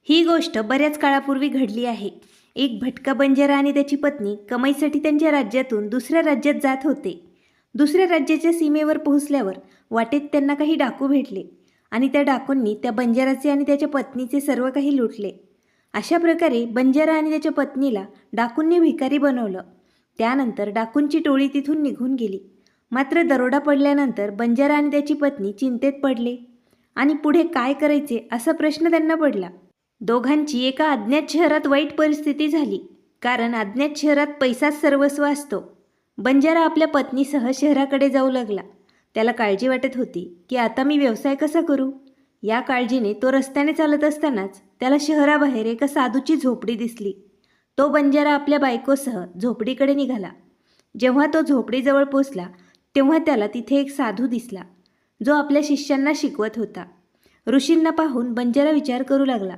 ही गोष्ट बऱ्याच काळापूर्वी घडली आहे. एक भटका बंजारा आणि त्याची पत्नी कमाईसाठी त्यांच्या राज्यातून दुसऱ्या राज्यात जात होते. दुसऱ्या राज्याच्या सीमेवर पोहोचल्यावर वाटेत त्यांना काही डाकू भेटले आणि त्या डाकूंनी त्या बंजाराचे आणि त्याच्या पत्नीचे सर्व काही लुटले. अशा प्रकारे बंजारा आणि त्याच्या पत्नीला डाकूंनी भिकारी बनवलं. त्यानंतर डाकूंची टोळी तिथून निघून गेली. मात्र दरोडा पडल्यानंतर बंजारा आणि त्याची पत्नी चिंतेत पडले आणि पुढे काय करायचे असा प्रश्न त्यांना पडला. दोघांची एका अज्ञात शहरात वाईट परिस्थिती झाली, कारण अज्ञात शहरात पैसाच सर्वस्व असतो. बंजारा आपल्या पत्नीसह शहराकडे जाऊ लागला. त्याला काळजी वाटत होती की आता मी व्यवसाय कसा करू. या काळजीने तो रस्त्याने चालत असतानाच त्याला शहराबाहेर एका साधूची झोपडी दिसली. तो बंजारा आपल्या बायकोसह झोपडीकडे निघाला. जेव्हा तो झोपडीजवळ पोचला तेव्हा त्याला तिथे एक साधू दिसला, जो आपल्या शिष्यांना शिकवत होता. ऋषींना पाहून बंजारा विचार करू लागला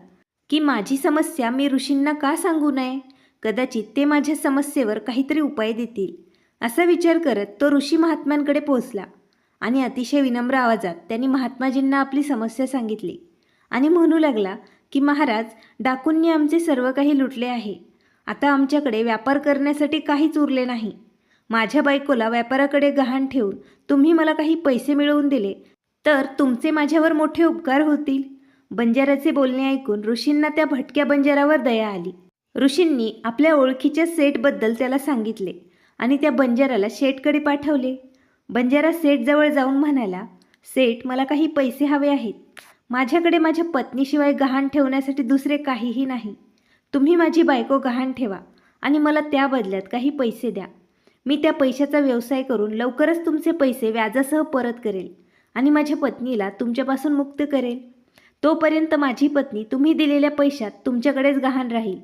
की माझी समस्या मी ऋषींना का सांगू नये, कदाचित ते माझ्या समस्येवर काहीतरी उपाय देतील. असा विचार करत तो ऋषी महात्म्यांकडे पोहोचला आणि अतिशय विनम्र आवाजात त्यांनी महात्माजींना आपली समस्या सांगितली आणि म्हणू लागला की महाराज, डाकूंनी आमचे सर्व काही लुटले आहे. आता आमच्याकडे व्यापार करण्यासाठी काहीच उरले नाही. माझ्या बायकोला व्यापाराकडे गहाण ठेवून तुम्ही मला काही पैसे मिळवून दिले तर तुमचे माझ्यावर मोठे उपकार होतील. बंजाराचे बोलणे ऐकून ऋषींना त्या भटक्या बंजारावर दया आली. ऋषींनी आपल्या ओळखीच्या सेठबद्दल त्याला सांगितले आणि त्या बंजाराला शेठकडे पाठवले. बंजारा सेठजवळ जाऊन म्हणाला, सेठ, मला काही पैसे हवे आहेत. माझ्याकडे माझ्या पत्नीशिवाय गहाण ठेवण्यासाठी दुसरे काहीही नाही. तुम्ही माझी बायको गहाण ठेवा आणि मला त्या बदल्यात काही पैसे द्या. मी त्या पैशाचा व्यवसाय करून लवकरच तुमचे पैसे व्याजासह परत करेल आणि माझ्या पत्नीला तुमच्यापासून मुक्त करेल. तोपर्यंत माझी पत्नी तुम्ही दिलेल्या पैशात तुमच्याकडेच गहाण राहील.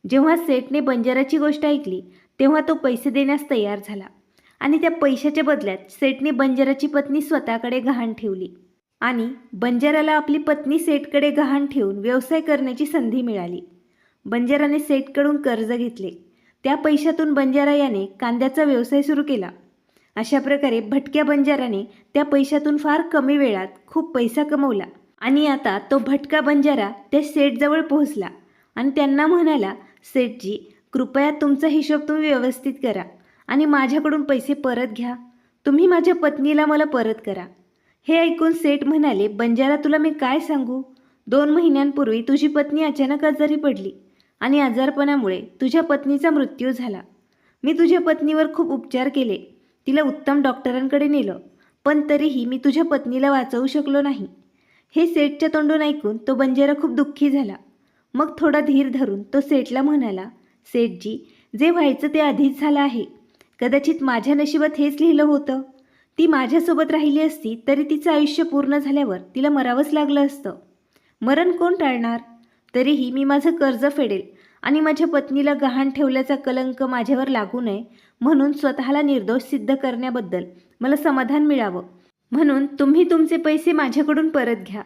जेव्हा सेठने बंजाराची गोष्ट ऐकली तेव्हा तो पैसे देण्यास तयार झाला आणि त्या पैशाच्या बदल्यात सेठने बंजाराची पत्नी स्वतःकडे गहाण ठेवली आणि बंजाराला आपली पत्नी सेठकडे गहाण ठेवून व्यवसाय करण्याची संधी मिळाली. बंजाराने सेठकडून कर्ज घेतले. त्या पैशातून बंजारा याने कांद्याचा व्यवसाय सुरू केला. अशा प्रकारे भटक्या बंजाराने त्या पैशातून फार कमी वेळात खूप पैसा कमवला आणि आता तो भटका बंजारा त्या सेठजवळ पोहोचला आणि त्यांना म्हणाला, सेठजी, कृपया तुमचा हिशोब तुम्ही व्यवस्थित करा आणि माझ्याकडून पैसे परत घ्या. तुम्ही माझ्या पत्नीला मला परत करा. हे ऐकून सेठ म्हणाले, बंजारा, तुला मी काय सांगू. 2 महिन्यांपूर्वी तुझी पत्नी अचानक आजारी पडली आणि आजारपणामुळे तुझ्या पत्नीचा मृत्यू झाला. मी तुझ्या पत्नीवर खूप उपचार केले, तिला उत्तम डॉक्टरांकडे नेलं, पण तरीही मी तुझ्या पत्नीला वाचवू शकलो नाही. हे सेठच्या तोंडून ऐकून तो बंजारा खूप दुःखी झाला. मग थोडा धीर धरून तो सेठला म्हणाला, सेठजी, जे व्हायचं ते आधीच झालं आहे. कदाचित माझ्या नशिबात हेच लिहिलं होतं. ती माझ्यासोबत राहिली असती तरी तिचं आयुष्य पूर्ण झाल्यावर तिला मरावंच लागलं असतं. मरण कोण टाळणार. तरीही मी माझं कर्ज फेडेल आणि माझ्या पत्नीला गहाण ठेवल्याचा कलंक माझ्यावर लागू नये म्हणून स्वतःला निर्दोष सिद्ध करण्याबद्दल मला समाधान मिळावं, म्हणून तुम्ही तुमचे पैसे माझ्याकडून परत घ्या.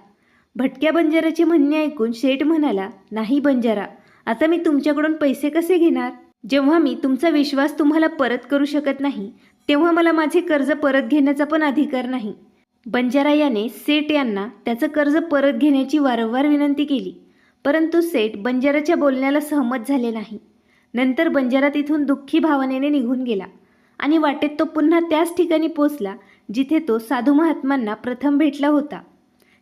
भटक्या बंजाराचे म्हणणे ऐकून शेठ म्हणाला, नाही बंजारा, आता मी तुमच्याकडून पैसे कसे घेणार. जेव्हा मी तुमचा विश्वास तुम्हाला परत करू शकत नाही तेव्हा मला माझे कर्ज परत घेण्याचा पण अधिकार नाही. बंजारा याने सेठ यांना त्याचं कर्ज परत घेण्याची वारंवार विनंती केली, परंतु सेठ बंजाराच्या बोलण्याला सहमत झाले नाही. नंतर बंजारा तिथून दुःखी भावनेने निघून गेला आणि वाटेत तो पुन्हा त्याच ठिकाणी पोचला जिथे तो साधू महात्मांना प्रथम भेटला होता.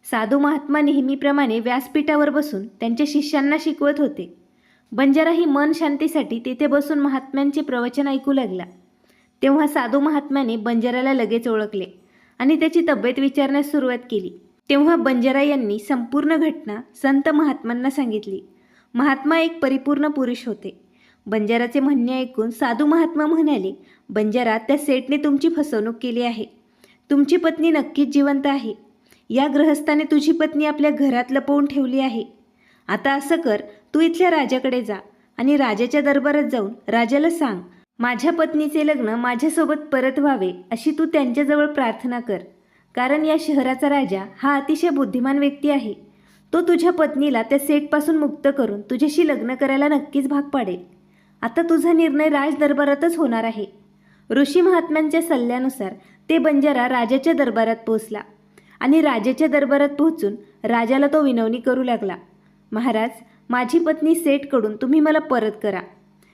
साधू महात्मा नेहमीप्रमाणे व्यासपीठावर बसून त्यांच्या शिष्यांना शिकवत होते. बंजाराही मन शांतीसाठी तिथे बसून महात्म्यांचे प्रवचन ऐकू लागला. तेव्हा साधू महात्म्याने बंजाराला लगेच ओळखले आणि त्याची तब्येत विचारण्यास सुरुवात केली. तेव्हा बंजारा यांनी संपूर्ण घटना संत महात्मांना सांगितली. महात्मा एक परिपूर्ण पुरुष होते. बंजाराचे म्हणणे ऐकून साधू महात्मा म्हणाले, बंजारा, त्या सेठने तुमची फसवणूक केली आहे. तुमची पत्नी नक्कीच जिवंत आहे. या गृहस्थाने तुझी पत्नी आपल्या घरात लपवून ठेवली आहे. आता असं कर, तू इथल्या राजाकडे जा आणि राजाच्या दरबारात जाऊन राजाला सांग, माझ्या पत्नीचे लग्न माझ्यासोबत परत व्हावे अशी तू त्यांच्याजवळ प्रार्थना कर. कारण या शहराचा राजा हा अतिशय बुद्धिमान व्यक्ती आहे. तो तुझ्या पत्नीला त्या सेठपासून मुक्त करून तुझ्याशी लग्न करायला नक्कीच भाग पाडेल. आता तुझा निर्णय राज दरबारातच होणार आहे. ऋषी महात्म्यांच्या सल्ल्यानुसार ते बंजारा राजाच्या दरबारात पोहोचला आणि राजाच्या दरबारात पोहोचून राजाला तो विनवणी करू लागला. महाराज, माझी पत्नी सेठकडून तुम्ही मला परत करा.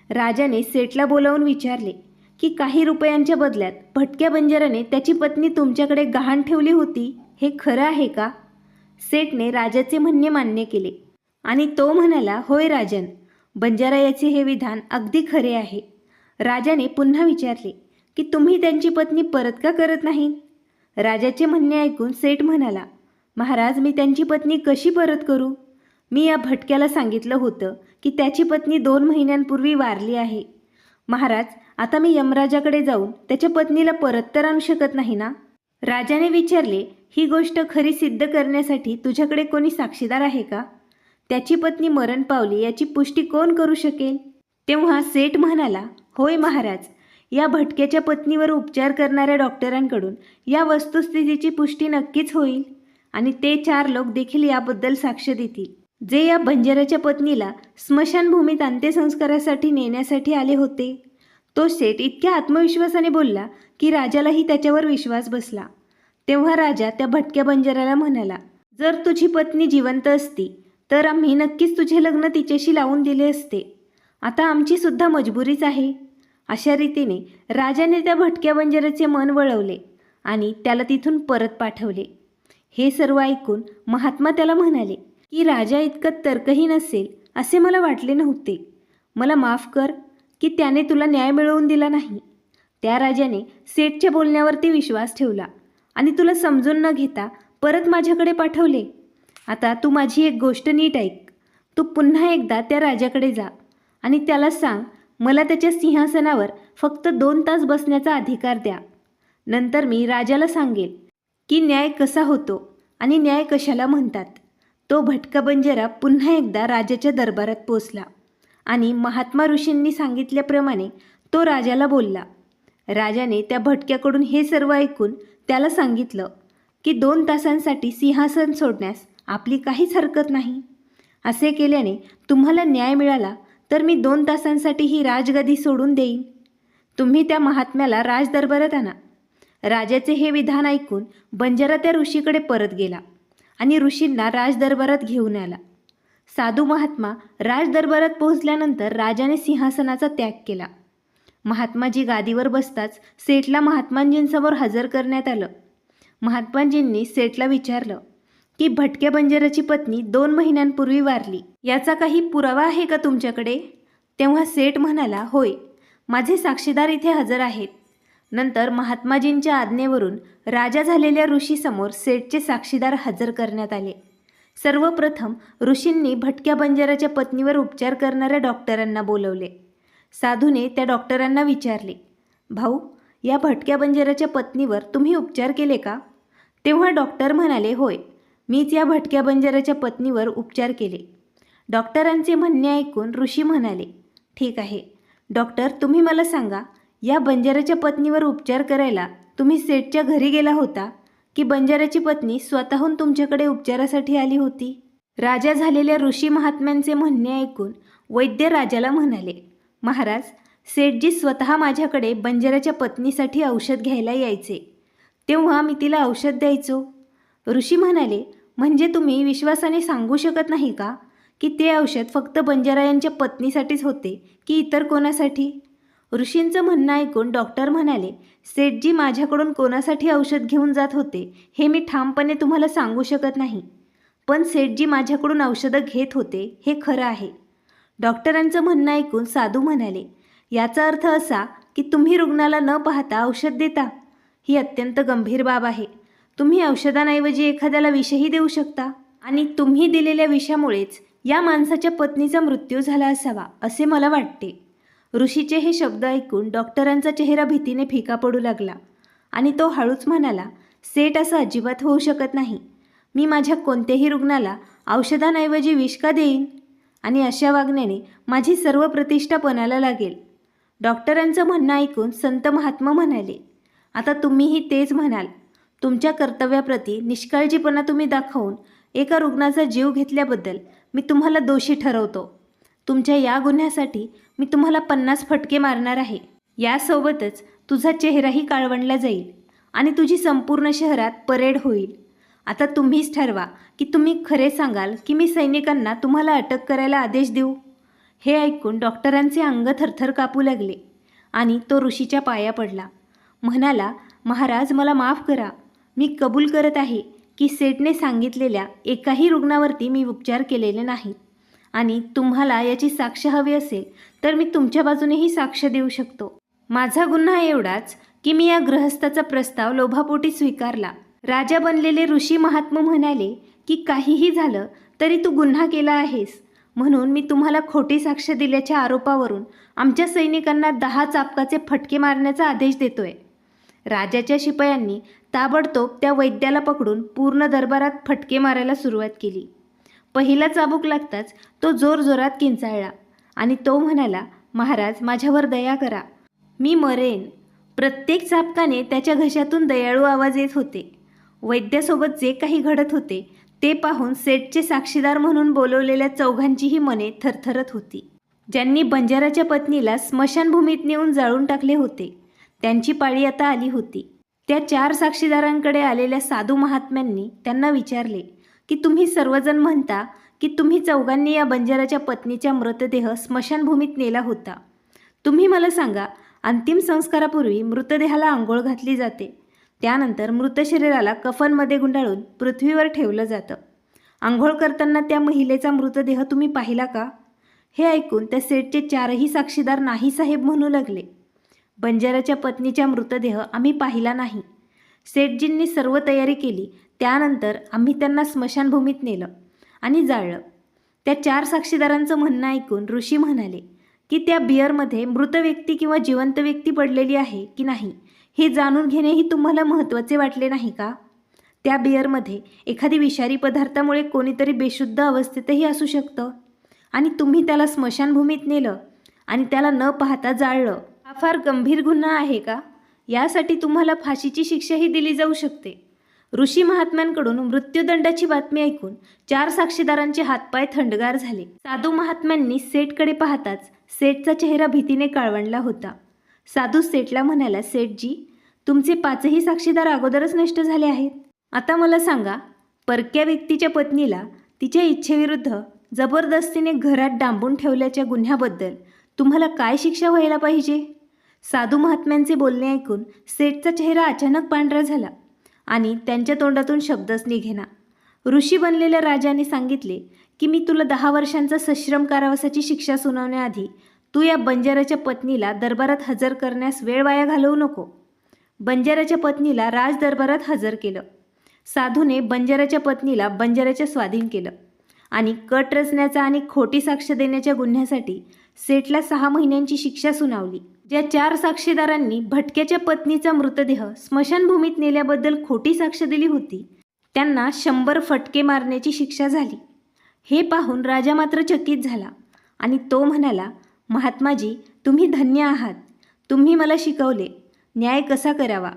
राजाने सेठला बोलावून विचारले की काही रुपयांच्या बदल्यात भटक्या बंजाराने त्याची पत्नी तुमच्याकडे गहाण ठेवली होती, हे खरं आहे का? सेठने राजाचे म्हणणे मान्य केले आणि तो म्हणाला, होय राजन, बंजारा याचे हे विधान अगदी खरे आहे. राजाने पुन्हा विचारले की तुम्ही त्यांची पत्नी परत का करत नाही? राजाचे म्हणणे ऐकून सेठ म्हणाला, महाराज, मी त्यांची पत्नी कशी परत करू? मी या भटक्याला सांगितलं होतं की त्याची पत्नी 2 महिन्यांपूर्वी वारली आहे. महाराज, आता मी यमराजाकडे जाऊन त्याच्या पत्नीला परत तर आणू शकत नाही ना? राजाने विचारले, ही गोष्ट खरी सिद्ध करण्यासाठी तुझ्याकडे कोणी साक्षीदार आहे का? त्याची पत्नी मरण पावली याची पुष्टी कोण करू शकेल? तेव्हा सेठ म्हणाला, होय महाराज, या भटक्याच्या पत्नीवर उपचार करणाऱ्या डॉक्टरांकडून या वस्तुस्थितीची पुष्टी नक्कीच होईल आणि ते 4 लोक देखील याबद्दल साक्ष देतील, जे या बंजाराच्या पत्नीला स्मशानभूमीत अंत्यसंस्कारासाठी नेण्यासाठी आले होते. तो सेठ इतक्या आत्मविश्वासाने बोलला की राजालाही त्याच्यावर विश्वास बसला. तेव्हा राजा त्या भटक्या बंजाराला म्हणाला, जर तुझी पत्नी जिवंत असती तर आम्ही नक्कीच तुझे लग्न तिच्याशी लावून दिले असते. आता आमची सुद्धा मजबुरीच आहे. अशा रीतीने राजाने त्या भटक्या बंजाराचे मन वळवले आणि त्याला तिथून परत पाठवले. हे सर्व ऐकून महात्मा त्याला म्हणाले की राजा इतकं तर्कही नसेल असे मला वाटले नव्हते. मला माफ कर की त्याने तुला न्याय मिळवून दिला नाही. त्या राजाने सेठच्या बोलण्यावरती विश्वास ठेवला आणि तुला समजून न घेता परत माझ्याकडे पाठवले. आता तू माझी एक गोष्ट नीट ऐक. तू पुन्हा एकदा त्या राजाकडे जा आणि त्याला सांग, मला त्याच्या सिंहासनावर फक्त 2 तास बसण्याचा अधिकार द्या. नंतर मी राजाला सांगेल की न्याय कसा होतो आणि न्याय कशाला म्हणतात. तो भटका बंजारा पुन्हा एकदा राजाच्या दरबारात पोचला आणि महात्मा ऋषींनी सांगितल्याप्रमाणे तो राजाला बोलला. राजाने त्या भटक्याकडून हे सर्व ऐकून त्याला सांगितलं की 2 तासांसाठी सिंहासन सोडण्यास आपली काहीच हरकत नाही. असे केल्याने तुम्हाला न्याय मिळाला तर मी 2 तासांसाठी ही राजगादी सोडून देईन. तुम्ही त्या महात्म्याला राजदरबारात आणा. राजाचे हे विधान ऐकून बंजारा त्या ऋषीकडे परत गेला आणि ऋषींना राजदरबारात घेऊन आला. साधू महात्मा राजदरबारात पोहोचल्यानंतर राजाने सिंहासनाचा त्याग केला. महात्माजी गादीवर बसताच सेठला महात्माजींसमोर हजर करण्यात आलं. महात्माजींनी सेठला विचारलं की भटक्या बंजाराची पत्नी 2 महिन्यांपूर्वी वारली, याचा काही पुरावा आहे का तुमच्याकडे? तेव्हा सेठ म्हणाला, होय, माझे साक्षीदार इथे हजर आहेत. नंतर महात्माजींच्या आज्ञेवरून राजा झालेल्या ऋषीसमोर सेठचे साक्षीदार हजर करण्यात आले. सर्वप्रथम ऋषींनी भटक्या बंजाराच्या पत्नीवर उपचार करणाऱ्या डॉक्टरांना बोलवले. साधूने त्या डॉक्टरांना विचारले, भाऊ, या भटक्या बंजाराच्या पत्नीवर तुम्ही उपचार केले का? तेव्हा डॉक्टर म्हणाले, होय, मीच या भटक्या बंजाराच्या पत्नीवर उपचार केले. डॉक्टरांचे म्हणणे ऐकून ऋषी म्हणाले, ठीक आहे डॉक्टर, तुम्ही मला सांगा, या बंजाराच्या पत्नीवर उपचार करायला तुम्ही सेठच्या घरी गेला होता की बंजाराची पत्नी स्वतःहून तुमच्याकडे उपचारासाठी आली होती? राजा झालेल्या ऋषी महात्म्यांचे म्हणणे ऐकून वैद्य राजाला म्हणाले, महाराज, सेठजी स्वतः माझ्याकडे बंजाराच्या पत्नीसाठी औषध घ्यायला यायचे, तेव्हा मी तिला औषध द्यायचो. ऋषी म्हणाले, म्हणजे तुम्ही विश्वासाने सांगू शकत नाही का की ते औषध फक्त बंजारा यांच्या पत्नीसाठीच होते की इतर कोणासाठी? ऋषींचं म्हणणं ऐकून डॉक्टर म्हणाले, सेठजी माझ्याकडून कोणासाठी औषध घेऊन जात होते हे मी ठामपणे तुम्हाला सांगू शकत नाही, पण सेठजी माझ्याकडून औषधं घेत होते हे खरं आहे. डॉक्टरांचं म्हणणं ऐकून साधू म्हणाले, याचा अर्थ असा की तुम्ही रुग्णाला न पाहता औषध देता. ही अत्यंत गंभीर बाब आहे. तुम्ही औषधांऐवजी एखाद्याला विषही देऊ शकता आणि तुम्ही दिलेल्या विषामुळेच या माणसाच्या पत्नीचा मृत्यू झाला असावा असे मला वाटते. ऋषीचे हे शब्द ऐकून डॉक्टरांचा चेहरा भीतीने फिका पडू लागला आणि तो हळूच म्हणाला, सेठ, असं अजिबात होऊ शकत नाही. मी माझ्या कोणत्याही रुग्णाला औषधांऐवजी विष का देईन आणि अशा वागण्याने माझी सर्व प्रतिष्ठा पणाला लागेल. डॉक्टरांचं म्हणणं ऐकून संत महात्मा म्हणाले, आता तुम्हीही तेच म्हणाल. तुमच्या कर्तव्याप्रती निष्काळजीपणा तुम्ही दाखवून एका रुग्णाचा जीव घेतल्याबद्दल मी तुम्हाला दोषी ठरवतो. तुमच्या या गुन्ह्यासाठी मी तुम्हाला 50 फटके मारणार आहे. यासोबतच तुझा चेहराही काळवंडला जाईल आणि तुझी संपूर्ण शहरात परेड होईल. आता तुम्हीच ठरवा की तुम्ही खरे सांगाल की मी सैनिकांना तुम्हाला अटक करायला आदेश देऊ. हे ऐकून डॉक्टरांचे अंग थरथर कापू लागले आणि तो ऋषीच्या पाया पडला. म्हणाला, महाराज मला माफ करा. मी कबूल करत आहे की सेठने सांगितलेल्या एकाही रुग्णावरती मी उपचार केलेले नाहीत आणि तुम्हाला याची साक्ष हवी असेल तर मी तुमच्या बाजूनेही साक्ष देऊ शकतो. माझा गुन्हा एवढाच की मी या गृहस्थाचा प्रस्ताव लोभापोटी स्वीकारला. राजा बनलेले ऋषी महात्मा म्हणाले की काहीही झालं तरी तू गुन्हा केला आहेस, म्हणून मी तुम्हाला खोटी साक्ष दिल्याच्या आरोपावरून आमच्या सैनिकांना 10 चाबकाचे फटके मारण्याचा आदेश देतोय. राजाच्या शिपायांनी ताबडतोब त्या वैद्याला पकडून पूर्ण दरबारात फटके मारायला सुरुवात केली. पहिला चाबूक लागताच तो जोरजोरात किंचाळला आणि तो म्हणाला, महाराज माझ्यावर दया करा, मी मरेन. प्रत्येक चाबकाने त्याच्या घशातून दयाळू आवाज येत होते. वैद्यासोबत जे काही घडत होते ते पाहून सेठचे साक्षीदार म्हणून बोलवलेल्या चौघांचीही मने थरथरत होती. ज्यांनी बंजाराच्या पत्नीला स्मशानभूमीत नेऊन जाळून टाकले होते त्यांची पाळी आता आली होती. त्या 4 साक्षीदारांकडे आलेल्या साधू महात्म्यांनी त्यांना विचारले की तुम्ही सर्वजण म्हणता की तुम्ही चौघांनी या बंजाराच्या पत्नीचा मृतदेह स्मशानभूमीत नेला होता. तुम्ही मला सांगा, अंतिम संस्कारापूर्वी मृतदेहाला आंघोळ घातली जाते. त्यानंतर मृत शरीराला कफनमध्ये गुंडाळून पृथ्वीवर ठेवलं जातं. आंघोळ करताना त्या महिलेचा मृतदेह तुम्ही पाहिला का? हे ऐकून त्या सेठचे 4ही साक्षीदार नाही साहेब म्हणू लागले. बंजाराच्या पत्नीचा मृतदेह आम्ही पाहिला नाही. सेठजींनी सर्व तयारी केली. त्यानंतर आम्ही त्यांना स्मशानभूमीत नेलं आणि जाळलं. त्या 4 साक्षीदारांचं म्हणणं ऐकून ऋषी म्हणाले की त्या बिअरमध्ये मृत व्यक्ती किंवा जिवंत व्यक्ती पडलेली आहे की नाही हे जाणून घेणेही तुम्हाला महत्त्वाचे वाटले नाही का? त्या बिअरमध्ये एखादी विषारी पदार्थामुळे कोणीतरी बेशुद्ध अवस्थेतही असू शकतं आणि तुम्ही त्याला स्मशानभूमीत नेलं आणि त्याला न पाहता जाळलं. हा फार गंभीर गुन्हा आहे का? यासाठी तुम्हाला फाशीची शिक्षाही दिली जाऊ शकते. ऋषी महात्म्यांकडून मृत्यूदंडाची बातमी ऐकून 4 साक्षीदारांचे हातपाय थंडगार झाले. साधू महात्म्यांनी सेठकडे पाहताच सेठचा चेहरा भीतीने काळवंडला होता. साधू सेठला म्हणाला, सेठजी तुमचे 5ही साक्षीदार अगोदरच नष्ट झाले आहेत. आता मला सांगा, परक्या व्यक्तीच्या पत्नीला तिच्या इच्छेविरुद्ध जबरदस्तीने घरात डांबून ठेवल्याच्या गुन्ह्याबद्दल तुम्हाला काय शिक्षा व्हायला पाहिजे? साधू महात्म्यांचे बोलणे ऐकून सेठचा चेहरा अचानक पांढरा झाला आणि त्यांच्या तोंडातून शब्दच निघेना. ऋषी बनलेल्या राजाने सांगितले की मी तुला 10 वर्षांचा सश्रम कारावासाची शिक्षा सुनावण्याआधी तू या बंजाराच्या पत्नीला दरबारात हजर करण्यास वेळ वाया घालवू नको. बंजाराच्या पत्नीला राज दरबारात हजर केलं. साधूने बंजाराच्या पत्नीला बंजाराच्या स्वाधीन केलं आणि कट रचण्याचा आणि खोटी साक्ष देण्याच्या गुन्ह्यासाठी सेठला 6 महिन्यांची शिक्षा सुनावली. ज्या 4 साक्षीदारांनी भटक्याच्या पत्नीचा मृतदेह स्मशानभूमीत नेल्याबद्दल खोटी साक्ष दिली होती त्यांना 100 फटके मारण्याची शिक्षा झाली. हे पाहून राजा मात्र चकित झाला आणि तो म्हणाला, महात्माजी तुम्ही धन्य आहात. तुम्ही मला शिकवले न्याय कसा करावा.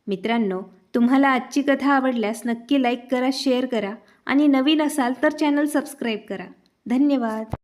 मित्रांनो, तुम्हाला आजची कथा आवडल्यास नक्की लाईक करा, शेअर करा आणि नवीन असाल तर चॅनल सबस्क्राईब करा. धन्यवाद.